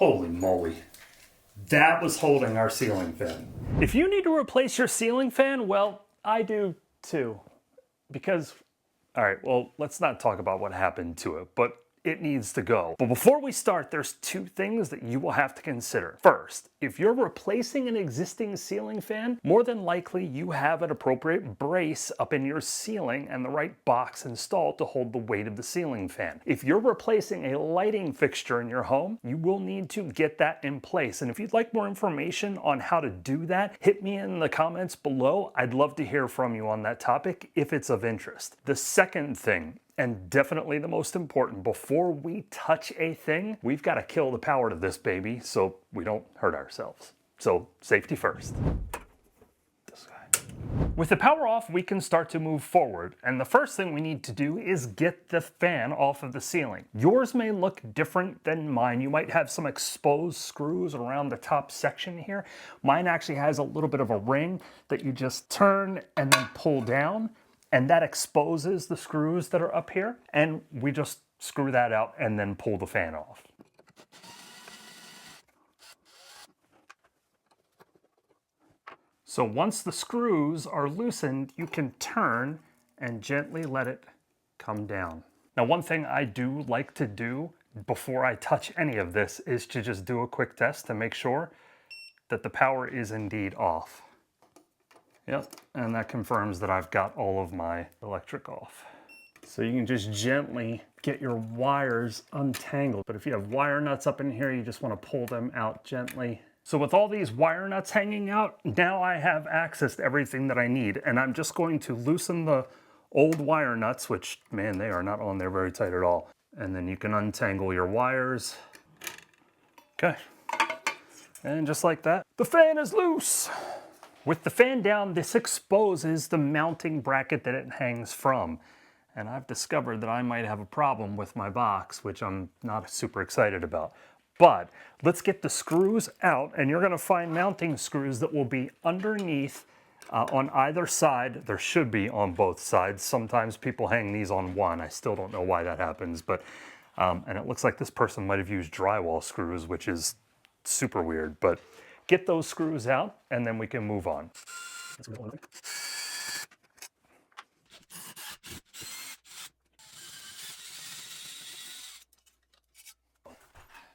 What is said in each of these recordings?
Holy moly. That was holding our ceiling fan. If you need to replace your ceiling fan, well, I do too. Because, all right, well, let's not talk about what happened to it, but it needs to go. But before we start, there's two things that you will have to consider. First, if you're replacing an existing ceiling fan, more than likely you have an appropriate brace up in your ceiling and the right box installed to hold the weight of the ceiling fan. If you're replacing a lighting fixture in your home, you will need to get that in place. And if you'd like more information on how to do that, hit me in the comments below. I'd love to hear from you on that topic if it's of interest. The second thing, and definitely the most important, before we touch a thing, we've got to kill the power to this baby so we don't hurt ourselves. So safety first. This guy. With the power off, we can start to move forward. And the first thing we need to do is get the fan off of the ceiling. Yours may look different than mine. You might have some exposed screws around the top section here. Mine actually has a little bit of a ring that you just turn and then pull down. And that exposes the screws that are up here, and we just screw that out and then pull the fan off. So once the screws are loosened, you can turn and gently let it come down. Now, one thing I do like to do before I touch any of this is to just do a quick test to make sure that the power is indeed off. Yep, and that confirms that I've got all of my electric off. So you can just gently get your wires untangled. But if you have wire nuts up in here, you just want to pull them out gently. So with all these wire nuts hanging out, now I have access to everything that I need. And I'm just going to loosen the old wire nuts, which, man, they are not on there very tight at all. And then you can untangle your wires. Okay. And just like that, the fan is loose. With the fan down, this exposes the mounting bracket that it hangs from. And I've discovered that I might have a problem with my box, which I'm not super excited about. But let's get the screws out, and you're gonna find mounting screws that will be underneath on either side. There should be on both sides. Sometimes people hang these on one. I still don't know why that happens, but, and it looks like this person might have used drywall screws, which is super weird, but get those screws out, and then we can move on.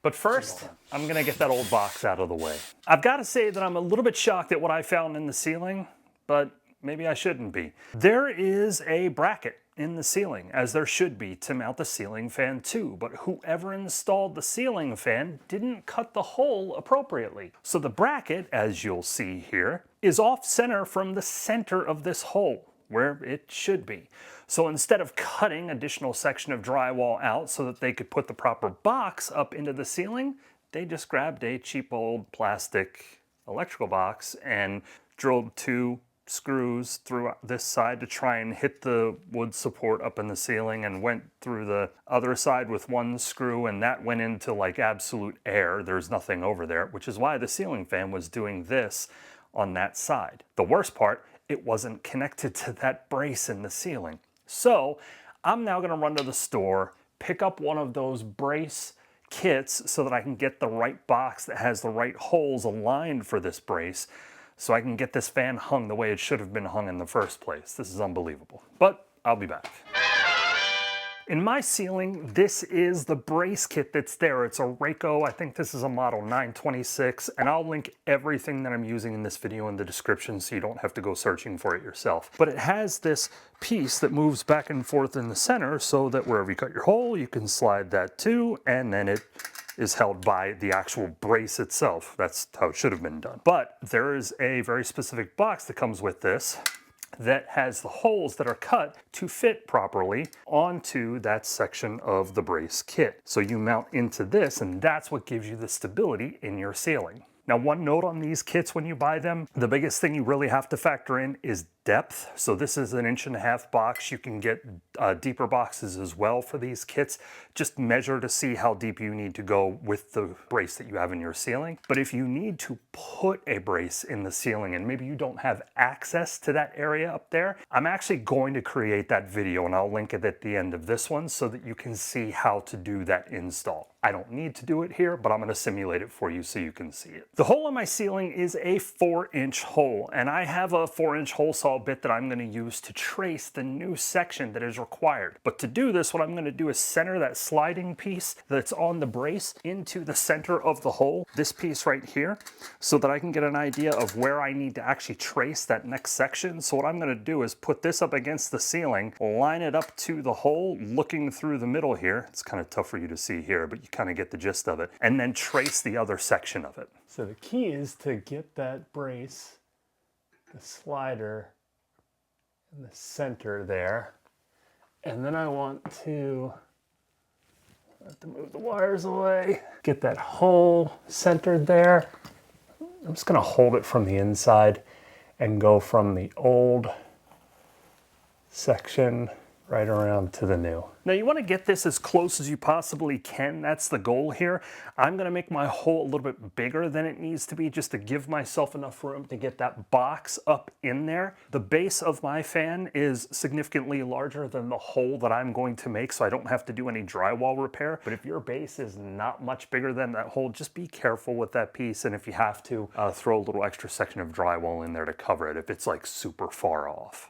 But first, I'm gonna get that old box out of the way. I've gotta say that I'm a little bit shocked at what I found in the ceiling, but maybe I shouldn't be. There is a bracket in the ceiling, as there should be, to mount the ceiling fan to, but whoever installed the ceiling fan didn't cut the hole appropriately. So the bracket, as you'll see here, is off center from the center of this hole, where it should be. So instead of cutting additional section of drywall out so that they could put the proper box up into the ceiling, they just grabbed a cheap old plastic electrical box and drilled 2 screws through this side to try and hit the wood support up in the ceiling, and went through the other side with 1 screw, and that went into like absolute air. There's nothing over there, which is why the ceiling fan was doing this on that side. The worst part, it wasn't connected to that brace in the ceiling. So I'm now gonna run to the store, pick up one of those brace kits so that I can get the right box that has the right holes aligned for this brace, so I can get this fan hung the way it should have been hung in the first place. This is unbelievable, but I'll be back. In my ceiling, this is the brace kit that's there. It's a Rayco, I think this is a model 926, and I'll link everything that I'm using in this video in the description so you don't have to go searching for it yourself. But it has this piece that moves back and forth in the center so that wherever you cut your hole, you can slide that too, and then it is held by the actual brace itself. That's how it should have been done. But there is a very specific box that comes with this that has the holes that are cut to fit properly onto that section of the brace kit. So you mount into this, and that's what gives you the stability in your ceiling. Now, one note on these kits when you buy them, the biggest thing you really have to factor in is depth. So this is an 1.5" box. You can get deeper boxes as well for these kits. Just measure to see how deep you need to go with the brace that you have in your ceiling. But if you need to put a brace in the ceiling and maybe you don't have access to that area up there, I'm actually going to create that video and I'll link it at the end of this one so that you can see how to do that install. I don't need to do it here, but I'm going to simulate it for you so you can see it. The hole in my ceiling is a 4-inch hole, and I have a 4-inch hole saw bit that I'm going to use to trace the new section that is required. But to do this, what I'm going to do is center that sliding piece that's on the brace into the center of the hole, this piece right here, so that I can get an idea of where I need to actually trace that next section. So what I'm going to do is put this up against the ceiling, line it up to the hole, looking through the middle here. It's kind of tough for you to see here, but you kind of get the gist of it, and then trace the other section of it. So the key is to get that brace, the slider, in the center there, and then I want to move the wires away, get that hole centered there. I'm just going to hold it from the inside and go from the old section right around to the new. Now you want to get this as close as you possibly can. That's the goal here. I'm going to make my hole a little bit bigger than it needs to be just to give myself enough room to get that box up in there. The base of my fan is significantly larger than the hole that I'm going to make, so I don't have to do any drywall repair. But if your base is not much bigger than that hole, just be careful with that piece. And if you have to, throw a little extra section of drywall in there to cover it if it's like super far off.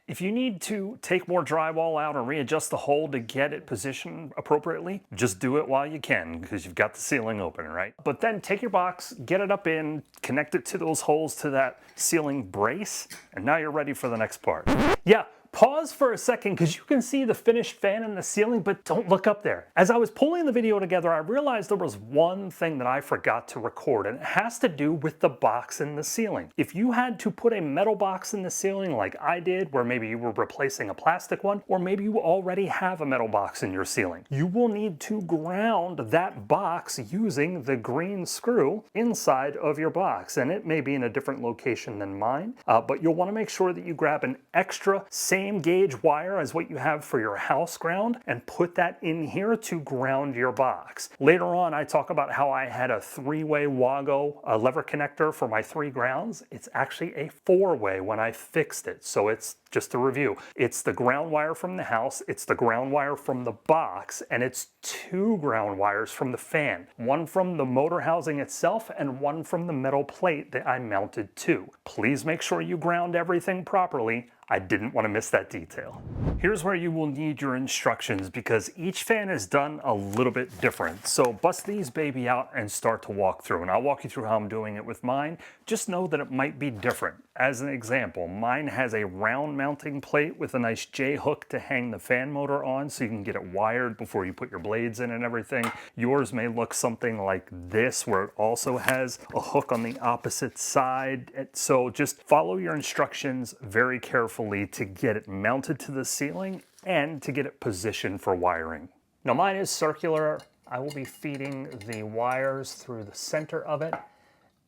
If you need to take more drywall out or readjust the hole to get it positioned appropriately, just do it while you can because you've got the ceiling open, right? But then take your box, get it up in, connect it to those holes to that ceiling brace, and now you're ready for the next part. Yeah. Pause for a second because you can see the finished fan in the ceiling, but don't look up there. As I was pulling the video together, I realized there was one thing that I forgot to record, and it has to do with the box in the ceiling. If you had to put a metal box in the ceiling like I did, where maybe you were replacing a plastic one, or maybe you already have a metal box in your ceiling, you will need to ground that box using the green screw inside of your box. And it may be in a different location than mine, but you'll want to make sure that you grab an extra same gauge wire as what you have for your house ground and put that in here to ground your box. Later on, I talk about how I had a 3-way Wago lever connector for my 3 grounds. It's actually a 4-way when I fixed it. So it's just to review. It's the ground wire from the house, it's the ground wire from the box, and it's 2 ground wires from the fan. One from the motor housing itself and one from the metal plate that I mounted to. Please make sure you ground everything properly. I didn't want to miss that detail. Here's where you will need your instructions because each fan is done a little bit different. So bust these baby out and start to walk through. And I'll walk you through how I'm doing it with mine. Just know that it might be different. As an example, mine has a round mounting plate with a nice J hook to hang the fan motor on so you can get it wired before you put your blades in and everything. Yours may look something like this where it also has a hook on the opposite side. So just follow your instructions very carefully to get it mounted to the ceiling and to get it positioned for wiring. Now mine is circular. I will be feeding the wires through the center of it,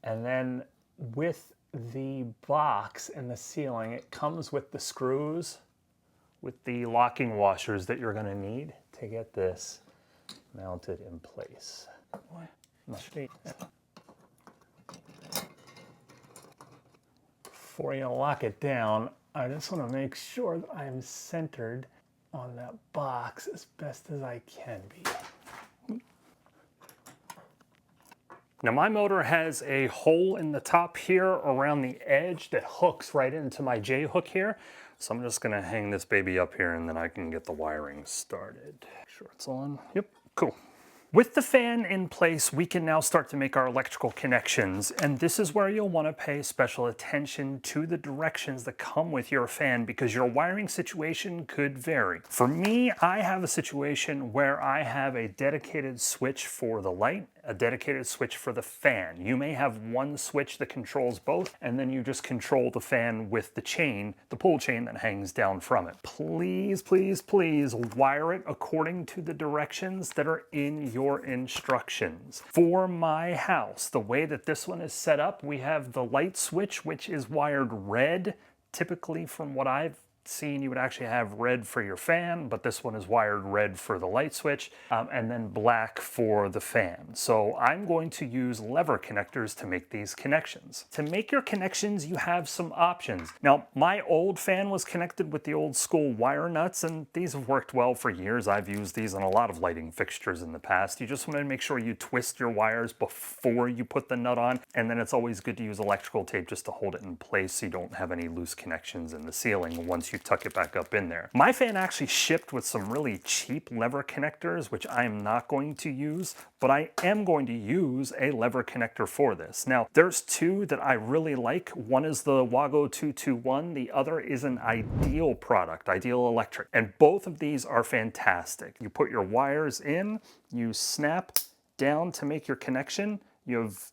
and then with the box and the ceiling, it comes with the screws with the locking washers that you're going to need to get this mounted in place. Before you lock it down, I just want to make sure that I'm centered on that box as best as I can be. Now my motor has a hole in the top here around the edge that hooks right into my J hook here. So I'm just gonna hang this baby up here and then I can get the wiring started. Make sure it's on. Yep, cool. With the fan in place, we can now start to make our electrical connections, and this is where you'll want to pay special attention to the directions that come with your fan because your wiring situation could vary. For me, I have a situation where I have a dedicated switch for the light a dedicated switch for the fan. You may have one switch that controls both, and then you just control the fan with the chain, the pull chain that hangs down from it. Please, please, please wire it according to the directions that are in your instructions. For my house, the way that this one is set up, we have the light switch, which is wired red. Typically, from what I've seen, you would actually have red for your fan, but this one is wired red for the light switch, and then black for the fan. So I'm going to use lever connectors to make these connections. To make your connections, you have some options. Now, my old fan was connected with the old school wire nuts, and these have worked well for years. I've used these on a lot of lighting fixtures in the past. You just want to make sure you twist your wires before you put the nut on, and then it's always good to use electrical tape just to hold it in place so you don't have any loose connections in the ceiling once you tuck it back up in there. My fan actually shipped with some really cheap lever connectors, which I am not going to use, but I am going to use a lever connector for this. Now, there's two that I really like. One is the Wago 221. The other is an Ideal product, Ideal Electric. And both of these are fantastic. You put your wires in, you snap down to make your connection. You have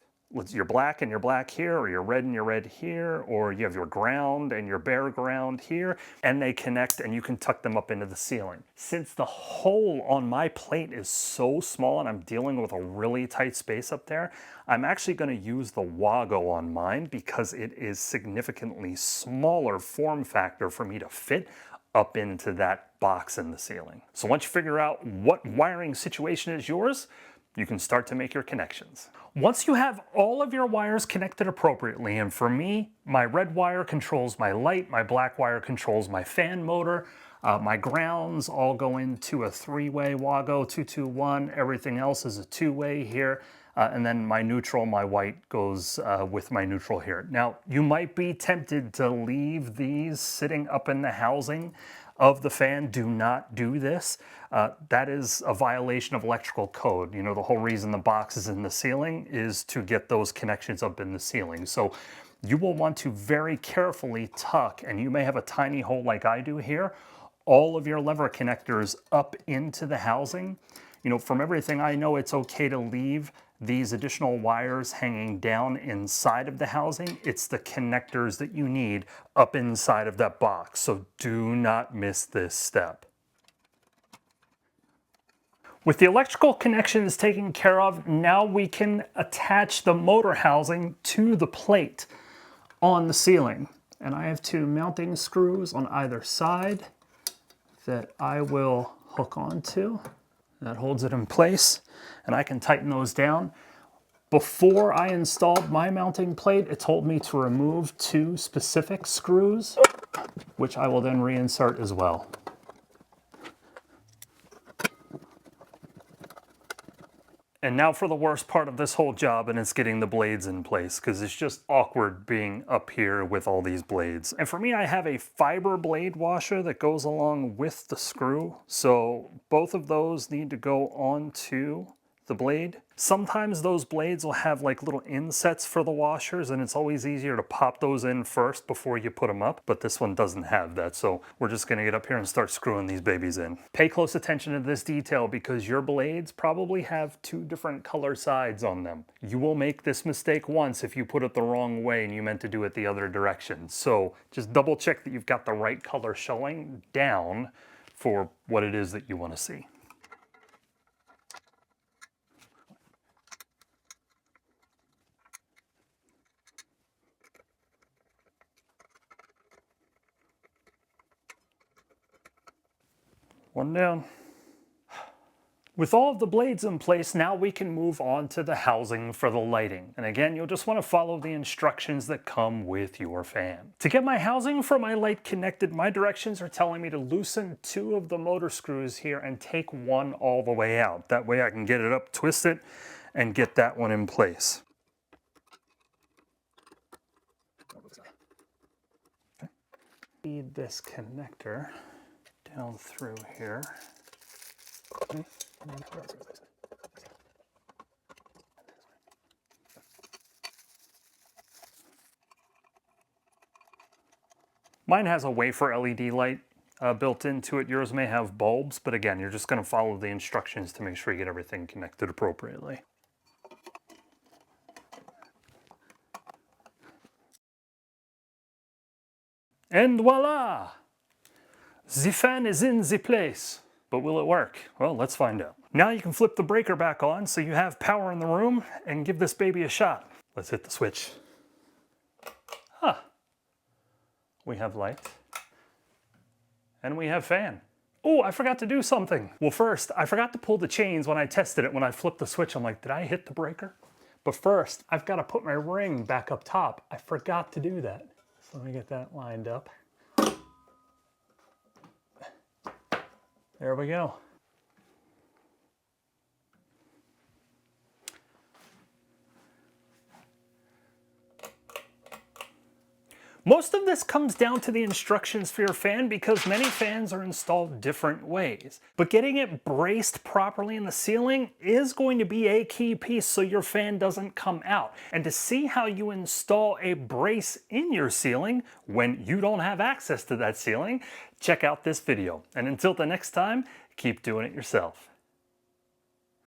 your black and your black here, or your red and your red here, or you have your ground and your bare ground here, and they connect and you can tuck them up into the ceiling. Since the hole on my plate is so small and I'm dealing with a really tight space up there, I'm actually going to use the Wago on mine because it is significantly smaller form factor for me to fit up into that box in the ceiling. So once you figure out what wiring situation is yours, you can start to make your connections. Once you have all of your wires connected appropriately, and for me, my red wire controls my light, my black wire controls my fan motor, my grounds all go into a three-way Wago 221, everything else is a two-way here, and then my neutral, my white, goes with my neutral here. Now, you might be tempted to leave these sitting up in the housing of the fan. Do not do this. That is a violation of electrical code. You know, the whole reason the box is in the ceiling is to get those connections up in the ceiling. So you will want to very carefully tuck, and you may have a tiny hole like I do here, all of your lever connectors up into the housing. You know, from everything I know, it's okay to leave these additional wires hanging down inside of the housing. It's the connectors that you need up inside of that box. So do not miss this step. With the electrical connections taken care of, now we can attach the motor housing to the plate on the ceiling. And I have two mounting screws on either side that I will hook onto. That holds it in place, and I can tighten those down. Before I installed my mounting plate, it told me to remove two specific screws, which I will then reinsert as well. And now for the worst part of this whole job, and it's getting the blades in place, because it's just awkward being up here with all these blades. And for me, I have a fiber blade washer that goes along with the screw. So both of those need to go onto the blade. Sometimes those blades will have like little insets for the washers, and it's always easier to pop those in first before you put them up, but this one doesn't have that, so we're just gonna get up here and start screwing these babies in. Pay close attention to this detail because your blades probably have two different color sides on them. You will make this mistake once if you put it the wrong way and you meant to do it the other direction. So just double check that you've got the right color showing down for what it is that you want to see. One down. With all of the blades in place, now we can move on to the housing for the lighting. And again, you'll just want to follow the instructions that come with your fan. To get my housing for my light connected, my directions are telling me to loosen two of the motor screws here and take one all the way out. That way I can get it up, twist it, and get that one in place. Okay. Feed this connector down through here. Okay. Mine has a wafer LED light built into it. Yours may have bulbs, but again, you're just going to follow the instructions to make sure you get everything connected appropriately. And voila! The fan is in the place. But will it work? Well, let's find out. Now you can flip the breaker back on so you have power in the room and give this baby a shot. Let's hit the switch. Huh. We have light. And we have fan. Oh, I forgot to do something. Well, first, I forgot to pull the chains when I tested it. When I flipped the switch, I'm like, did I hit the breaker? But first, I've got to put my ring back up top. I forgot to do that. So let me get that lined up. There we go. Most of this comes down to the instructions for your fan because many fans are installed different ways. But getting it braced properly in the ceiling is going to be a key piece so your fan doesn't come out. And to see how you install a brace in your ceiling when you don't have access to that ceiling, check out this video. And until the next time, keep doing it yourself.